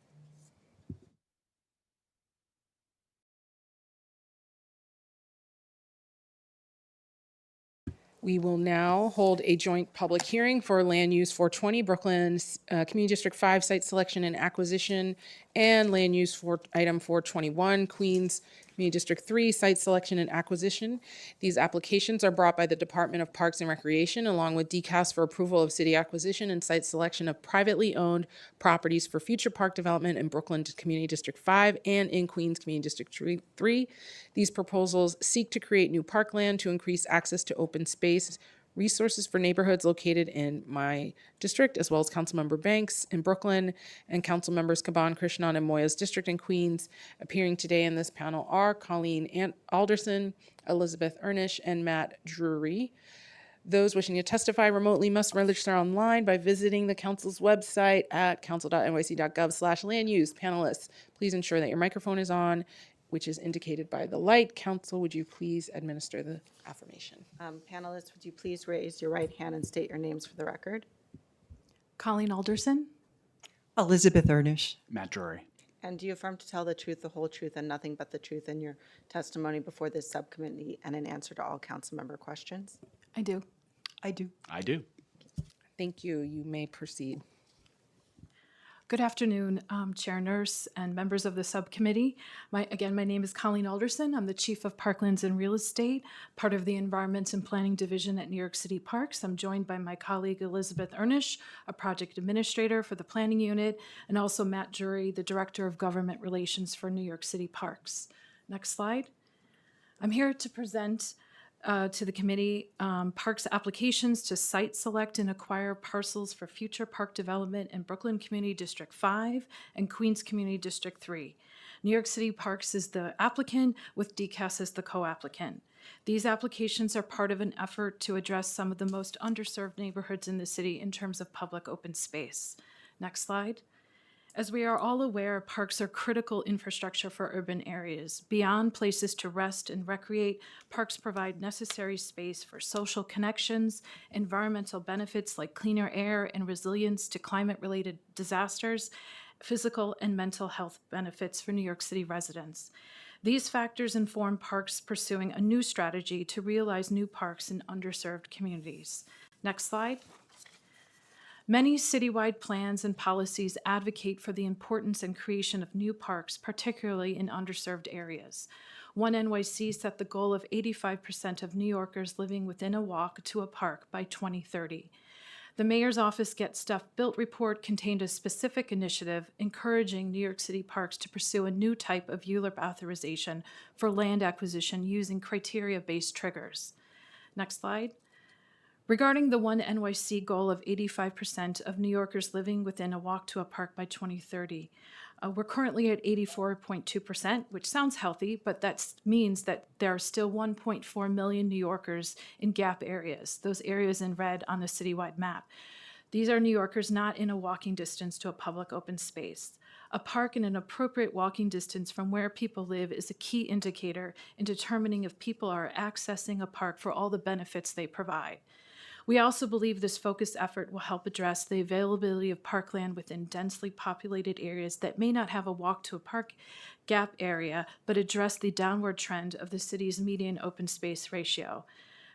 We will now hold a joint public hearing for Land Use 420 Brooklyn Community District 5 Site Selection and Acquisition, and Land Use for Item 421 Queens Community District 3 Site Selection and Acquisition. These applications are brought by the Department of Parks and Recreation along with DCAS for approval of city acquisition and site selection of privately owned properties for future park development in Brooklyn Community District 5 and in Queens Community District 3. These proposals seek to create new parkland to increase access to open space, resources for neighborhoods located in my district, as well as Councilmember Banks in Brooklyn and Councilmembers Caban, Krishnan, and Moya's district in Queens. Appearing today in this panel are Colleen Alderson, Elizabeth Ernish, and Matt Drury. Those wishing to testify remotely must register online by visiting the council's website at council.nyc.gov/land-use. Panelists, please ensure that your microphone is on, which is indicated by the light. Council, would you please administer the affirmation? Panelists, would you please raise your right hand and state your names for the record? Colleen Alderson. Elizabeth Ernish. Matt Drury. And do you affirm to tell the truth, the whole truth, and nothing but the truth in your testimony before this subcommittee and in answer to all council member questions? I do. I do. I do. Thank you. You may proceed. Good afternoon, Chair Nurse and members of the subcommittee. My name is Colleen Alderson. I'm the Chief of Parklands and Real Estate, part of the Environment and Planning Division at New York City Parks. I'm joined by my colleague Elizabeth Ernish, a project administrator for the planning unit, and also Matt Drury, the Director of Government Relations for New York City Parks. Next slide. I'm here to present to the committee parks applications to site select and acquire parcels for future park development in Brooklyn Community District 5 and Queens Community District 3. New York City Parks is the applicant with DCAS as the co-applicant. These applications are part of an effort to address some of the most underserved neighborhoods in the city in terms of public open space. Next slide. As we are all aware, parks are critical infrastructure for urban areas. Beyond places to rest and recreate, parks provide necessary space for social connections, environmental benefits like cleaner air and resilience to climate-related disasters, physical and mental health benefits for New York City residents. These factors inform parks pursuing a new strategy to realize new parks in underserved communities. Next slide. Many citywide plans and policies advocate for the importance and creation of new parks, particularly in underserved areas. One NYC set the goal of 85% of New Yorkers living within a walk to a park by 2030. The Mayor's Office Get Stuff Built report contained a specific initiative encouraging New York City parks to pursue a new type of ULURP authorization for land acquisition using criteria-based triggers. Next slide. Regarding the One NYC goal of 85% of New Yorkers living within a walk to a park by 2030, we're currently at 84.2%, which sounds healthy, but that means that there are still 1.4 million New Yorkers in gap areas, those areas in red on the citywide map. These are New Yorkers not in a walking distance to a public open space. A park in an appropriate walking distance from where people live is a key indicator in determining if people are accessing a park for all the benefits they provide. We also believe this focused effort will help address the availability of parkland within densely populated areas that may not have a walk to a park gap area, but address the downward trend of the city's median open space ratio.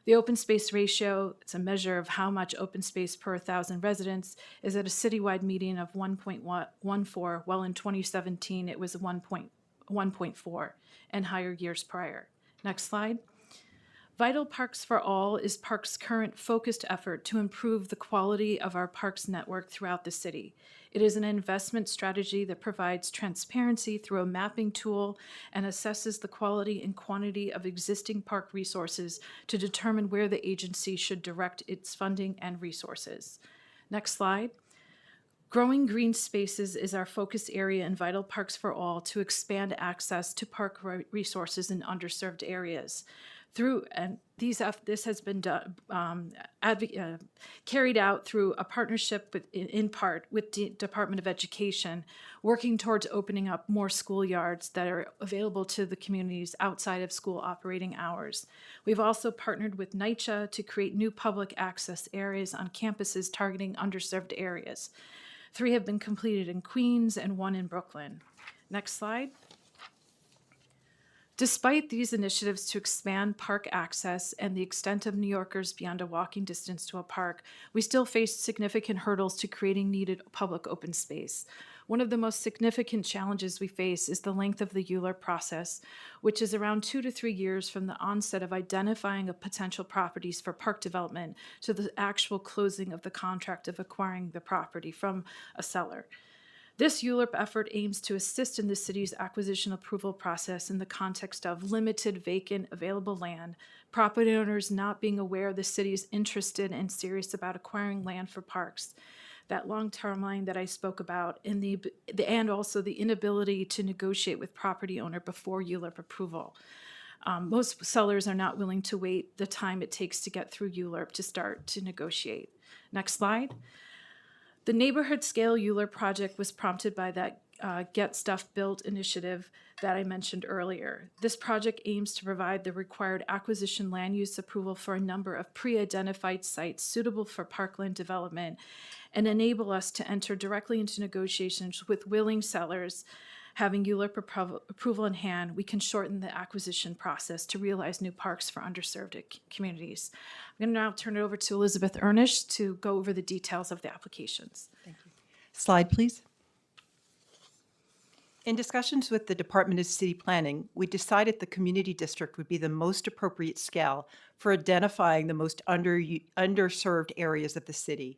The open space ratio, it's a measure of how much open space per 1,000 residents, is at a citywide median of 1.14, while in 2017 it was 1.4 and higher years prior. Next slide. Vital Parks for All is Parks' current focused effort to improve the quality of our parks network throughout the city. It is an investment strategy that provides transparency through a mapping tool and assesses the quality and quantity of existing park resources to determine where the agency should direct its funding and resources. Next slide. Growing green spaces is our focus area in Vital Parks for All to expand access to park resources in underserved areas. This has been carried out through a partnership in part with the Department of Education, working towards opening up more schoolyards that are available to the communities outside of school operating hours. We've also partnered with NYCHA to create new public access areas on campuses targeting underserved areas. 3 have been completed in Queens and 1 in Brooklyn. Next slide. Despite these initiatives to expand park access and the extent of New Yorkers beyond a walking distance to a park, we still face significant hurdles to creating needed public open space. One of the most significant challenges we face is the length of the ULURP process, which is around 2 to 3 years from the onset of identifying of potential properties for park development to the actual closing of the contract of acquiring the property from a seller. This ULURP effort aims to assist in the city's acquisition approval process in the context of limited vacant available land, property owners not being aware the city is interested and serious about acquiring land for parks, that long-term line that I spoke about, and also the inability to negotiate with property owner before ULURP approval. Most sellers are not willing to wait the time it takes to get through ULURP to start to negotiate. Next slide. The neighborhood scale ULURP project was prompted by that Get Stuff Built initiative that I mentioned earlier. This project aims to provide the required acquisition land use approval for a number of pre-identified sites suitable for parkland development and enable us to enter directly into negotiations with willing sellers. Having ULURP approval in hand, we can shorten the acquisition process to realize new parks for underserved communities. I'm going to now turn it over to Elizabeth Ernish to go over the details of the applications. Thank you. Slide, please. In discussions with the Department of City Planning, we decided the community district would be the most appropriate scale for identifying the most underserved areas of the city.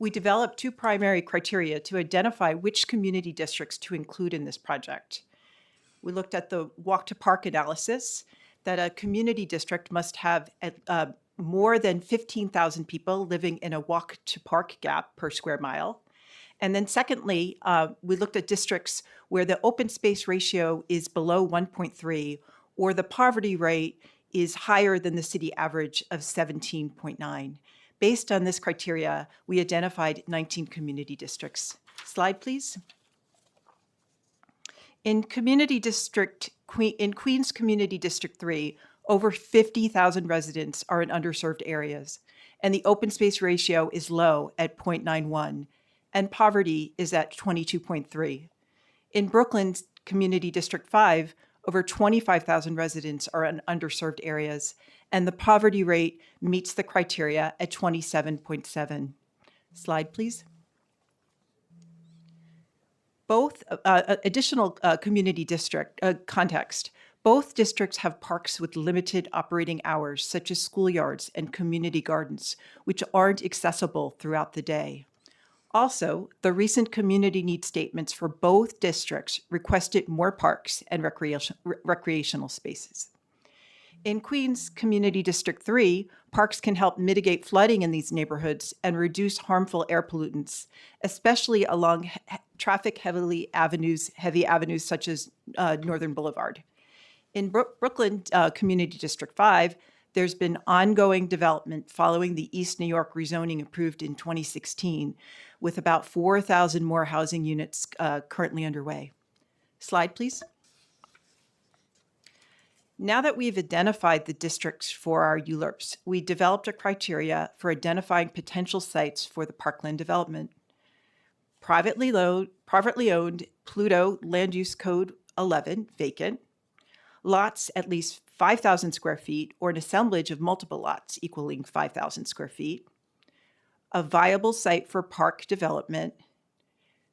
We developed two primary criteria to identify which community districts to include in this project. We looked at the walk to park analysis, that a community district must have more than 15,000 people living in a walk to park gap per square mile. And then secondly, we looked at districts where the open space ratio is below 1.3 or the poverty rate is higher than the city average of 17.9. Based on this criteria, we identified 19 community districts. Slide, please. In Queens Community District 3, over 50,000 residents are in underserved areas, and the open space ratio is low at 0.91, and poverty is at 22.3. In Brooklyn's Community District 5, over 25,000 residents are in underserved areas, and the poverty rate meets the criteria at 27.7. Slide, please. Both additional community district context. Both districts have parks with limited operating hours, such as schoolyards and community gardens, which aren't accessible throughout the day. Also, the recent community need statements for both districts requested more parks and recreational spaces. In Queens Community District 3, parks can help mitigate flooding in these neighborhoods and reduce harmful air pollutants, especially along traffic-heavy avenues such as Northern Boulevard. In Brooklyn Community District 5, there's been ongoing development following the East New York rezoning approved in 2016, with about 4,000 more housing units currently underway. Slide, please. Now that we've identified the districts for our ULURPs, we developed a criteria for identifying potential sites for the parkland development. Privately owned Pluto Land Use Code 11, vacant. Lots at least 5,000 square feet or an assemblage of multiple lots equaling 5,000 square feet. A viable site for park development.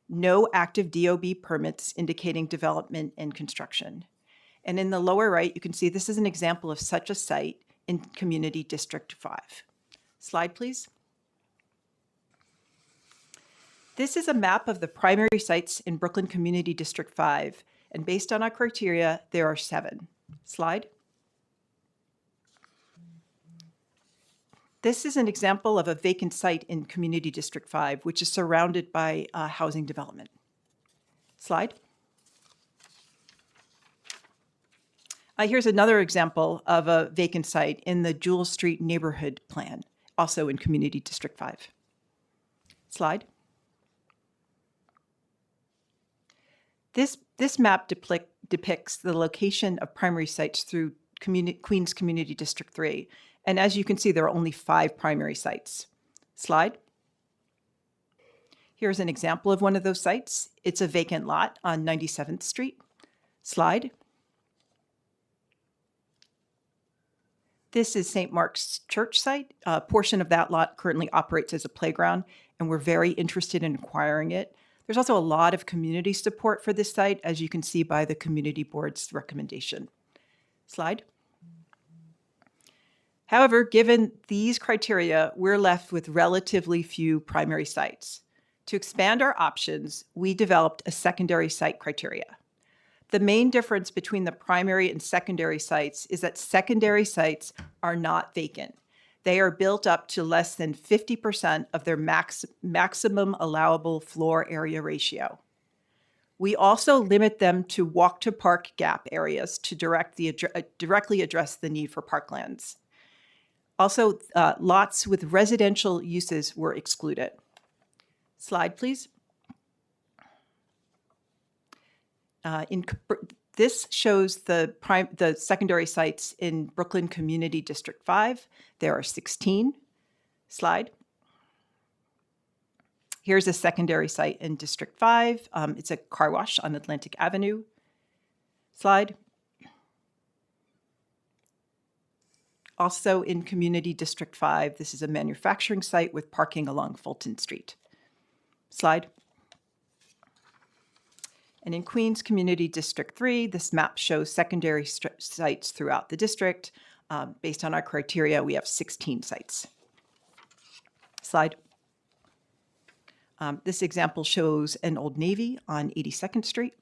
No active DOB permits indicating development and construction. And in the lower right, you can see this is an example of such a site in Community District 5. Slide, please. This is a map of the primary sites in Brooklyn Community District 5, and based on our criteria, there are 7. Slide. This is an example of a vacant site in Community District 5, which is surrounded by housing development. Slide. Here's another example of a vacant site in the Jewel Street neighborhood plan, also in Community District 5. Slide. This map depicts the location of primary sites through Queens Community District 3. And as you can see, there are only 5 primary sites. Slide. Here's an example of one of those sites. It's a vacant lot on 97th Street. Slide. This is St. Mark's Church site. A portion of that lot currently operates as a playground, and we're very interested in acquiring it. There's also a lot of community support for this site, as you can see by the community board's recommendation. Slide. However, given these criteria, we're left with relatively few primary sites. To expand our options, we developed a secondary site criteria. The main difference between the primary and secondary sites is that secondary sites are not vacant. They are built up to less than 50% of their maximum allowable floor area ratio. We also limit them to walk-to-park gap areas to directly address the need for parklands. Also, lots with residential uses were excluded. Slide, please. This shows the secondary sites in Brooklyn Community District 5. There are 16. Slide. Here's a secondary site in District 5. It's a car wash on Atlantic Avenue. Slide. Also in Community District 5, this is a manufacturing site with parking along Fulton Street. Slide. And in Queens Community District 3, this map shows secondary sites throughout the district. Based on our criteria, we have 16 sites. Slide. This example shows an Old Navy on 82nd Street.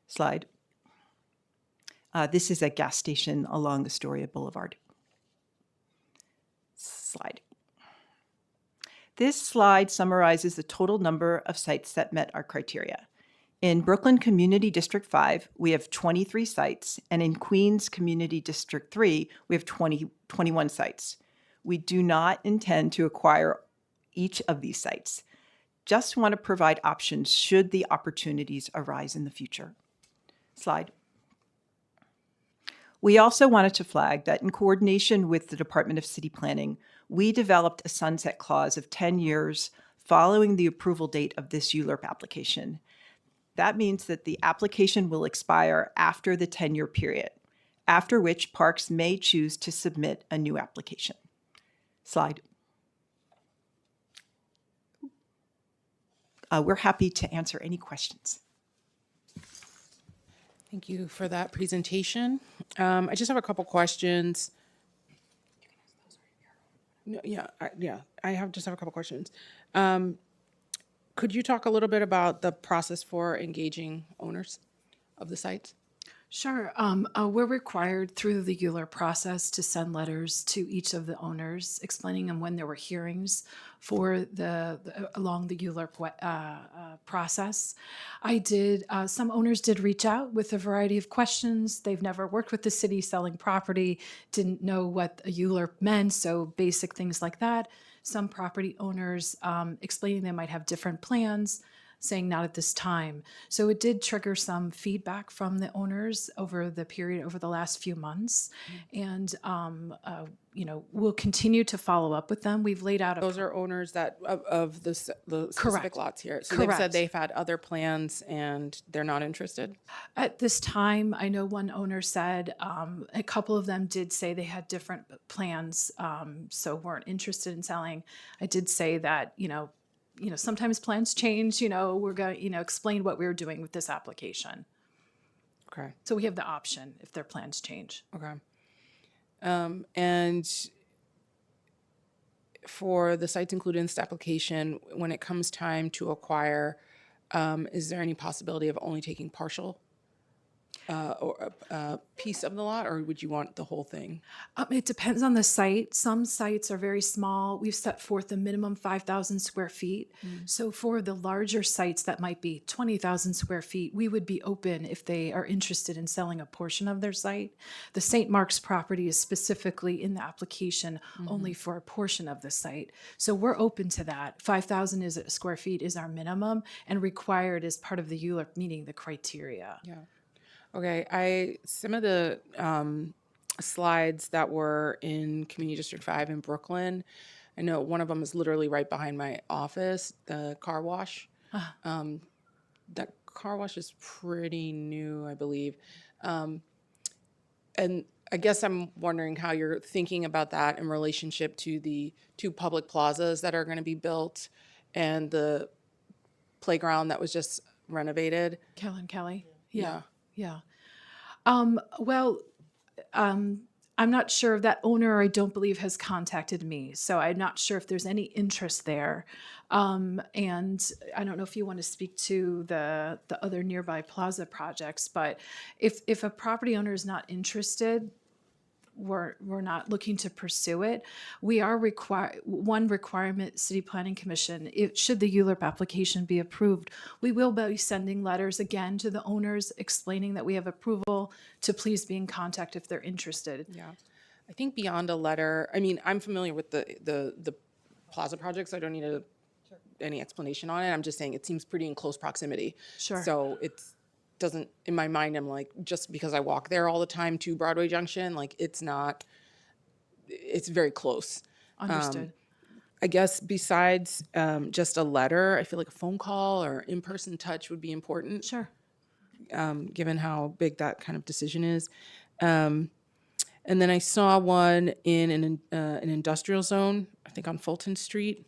Slide. This is a gas station along Astoria Boulevard. Slide. This slide summarizes the total number of sites that met our criteria. In Brooklyn Community District 5, we have 23 sites, and in Queens Community District 3, we have 21 sites. We do not intend to acquire each of these sites. Just want to provide options should the opportunities arise in the future. Slide. We also wanted to flag that in coordination with the Department of City Planning, we developed a sunset clause of 10 years following the approval date of this ULURP application. That means that the application will expire after the 10-year period, after which parks may choose to submit a new application. Slide. We're happy to answer any questions. Thank you for that presentation. I just have a couple questions. No, I just have a couple questions. Could you talk a little bit about the process for engaging owners of the sites? Sure. We're required through the ULURP process to send letters to each of the owners explaining them when there were hearings for along the ULURP process. Some owners did reach out with a variety of questions. They've never worked with the city selling property, didn't know what a ULURP meant, so basic things like that. Some property owners explaining they might have different plans, saying not at this time. So it did trigger some feedback from the owners over the last few months. And, we'll continue to follow up with them. We've laid out Those are owners that of the specific Correct. lots here. So Correct. they've said they've had other plans and they're not interested? At this time, I know one owner said, a couple of them did say they had different plans, so weren't interested in selling. I did say that, sometimes plans change, we're going to, explain what we're doing with this application. Okay. So we have the option if their plans change. Okay. And for the sites included in this application, when it comes time to acquire, is there any possibility of only taking partial or a piece of the lot, or would you want the whole thing? It depends on the site. Some sites are very small. We've set forth a minimum 5,000 square feet. So for the larger sites that might be 20,000 square feet, we would be open if they are interested in selling a portion of their site. The St. Mark's property is specifically in the application only for a portion of the site. So we're open to that. 5,000 square feet is our minimum and required as part of the ULURP meeting the criteria. Yeah. Okay, some of the slides that were in Community District 5 in Brooklyn, I know one of them is literally right behind my office, the car wash. That car wash is pretty new, I believe. And I guess I'm wondering how you're thinking about that in relationship to the two public plazas that are going to be built and the playground that was just renovated. Kelly? Yeah. Yeah. I'm not sure if that owner, I don't believe, has contacted me. So I'm not sure if there's any interest there. And I don't know if you want to speak to the other nearby plaza projects, but if a property owner is not interested, we're not looking to pursue it. We are one requirement, City Planning Commission, should the ULURP application be approved, we will be sending letters again to the owners explaining that we have approval to please be in contact if they're interested. Yeah. I think beyond a letter, I mean, I'm familiar with the plaza project, so I don't need any explanation on it. I'm just saying it seems pretty in close proximity. Sure. So doesn't, in my mind, I'm like, just because I walk there all the time to Broadway Junction, like it's very close. Understood. I guess besides just a letter, I feel like a phone call or in-person touch would be important. Sure. Given how big that kind of decision is. And then I saw one in an industrial zone, I think on Fulton Street.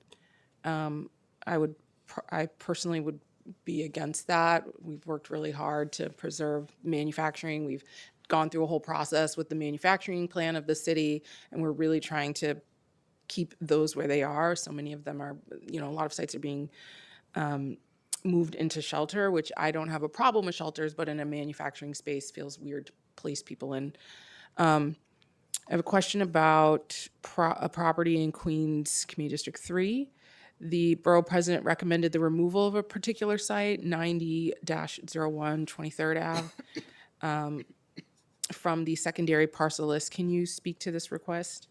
I personally would be against that. We've worked really hard to preserve manufacturing. We've gone through a whole process with the manufacturing plan of the city, and we're really trying to keep those where they are. So many of them are, a lot of sites are being moved into shelter, which I don't have a problem with shelters, but in a manufacturing space feels weird to place people in. I have a question about a property in Queens Community District 3. The borough president recommended the removal of a particular site, 90-01 23rd Ave, from the secondary parcel list. Can you speak to this request?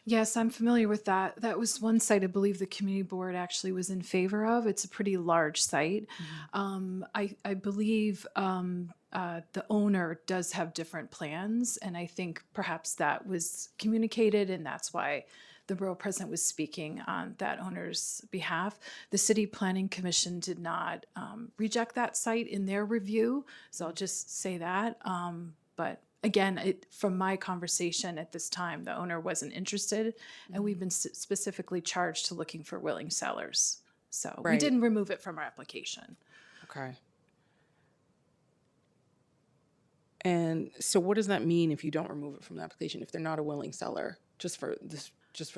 Yes, I'm familiar with that. That was one site I believe the community board actually was in favor of. It's a pretty large site. I believe the owner does have different plans, and I think perhaps that was communicated, and that's why the borough president was speaking on that owner's behalf. The City Planning Commission did not reject that site in their review, so I'll just say that. But again, from my conversation at this time, the owner wasn't interested, and we've been specifically charged to looking for willing sellers. So we didn't remove it from our application. Okay. And so what does that mean if you don't remove it from the application, if they're not a willing seller, just for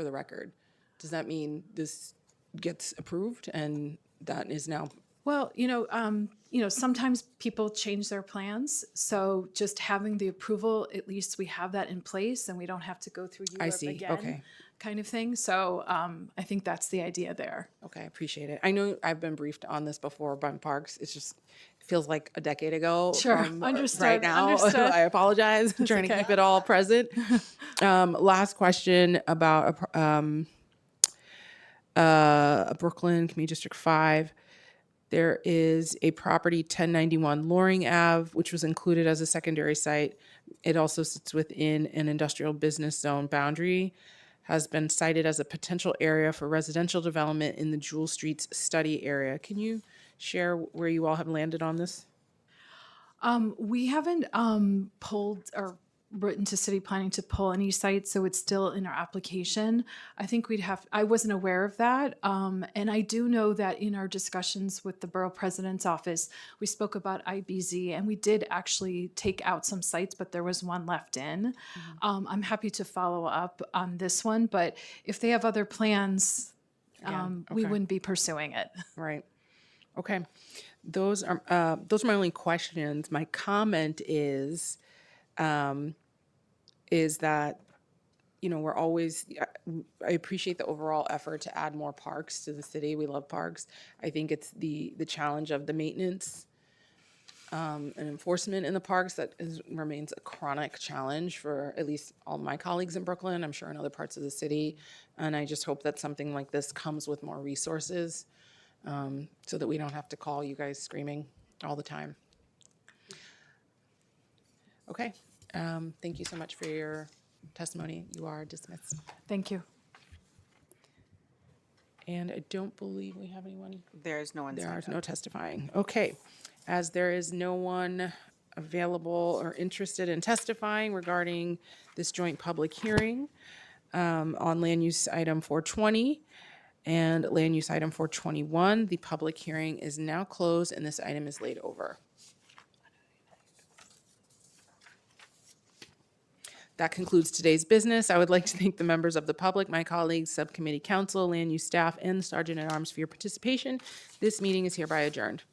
the record? Does that mean this gets approved and that is now? Well, sometimes people change their plans. So just having the approval, at least we have that in place and we don't have to go through ULURP again. Okay. Kind of thing. So I think that's the idea there. Okay, I appreciate it. I know I've been briefed on this before by parks. It feels like a decade ago. Sure, understood. Right now, Understood. I apologize. I'm trying to keep it all present. Last question about a Brooklyn Community District 5. There is a property, 1091 Loring Ave, which was included as a secondary site. It also sits within an industrial business zone boundary, has been cited as a potential area for residential development in the Jewel Streets study area. Can you share where you all have landed on this? We haven't pulled or written to city planning to pull any sites, so it's still in our application. I think I wasn't aware of that. And I do know that in our discussions with the borough president's office, we spoke about IBZ and we did actually take out some sites, but there was one left in. I'm happy to follow up on this one, but if they have other plans, we wouldn't be pursuing it. Right. Okay. Those are my only questions. My comment is that, we're always, I appreciate the overall effort to add more parks to the city. We love parks. I think it's the challenge of the maintenance and enforcement in the parks that remains a chronic challenge for at least all my colleagues in Brooklyn, I'm sure in other parts of the city. And I just hope that something like this comes with more resources so that we don't have to call you guys screaming all the time. Okay. Thank you so much for your testimony. You are dismissed. Thank you. And I don't believe we have anyone. There is no one. There is no testifying. Okay. As there is no one available or interested in testifying regarding this joint public hearing on land use item 420 and land use item 421, the public hearing is now closed and this item is laid over. That concludes today's business. I would like to thank the members of the public, my colleagues, subcommittee council, land use staff, and the Sergeant at Arms for your participation. This meeting is hereby adjourned.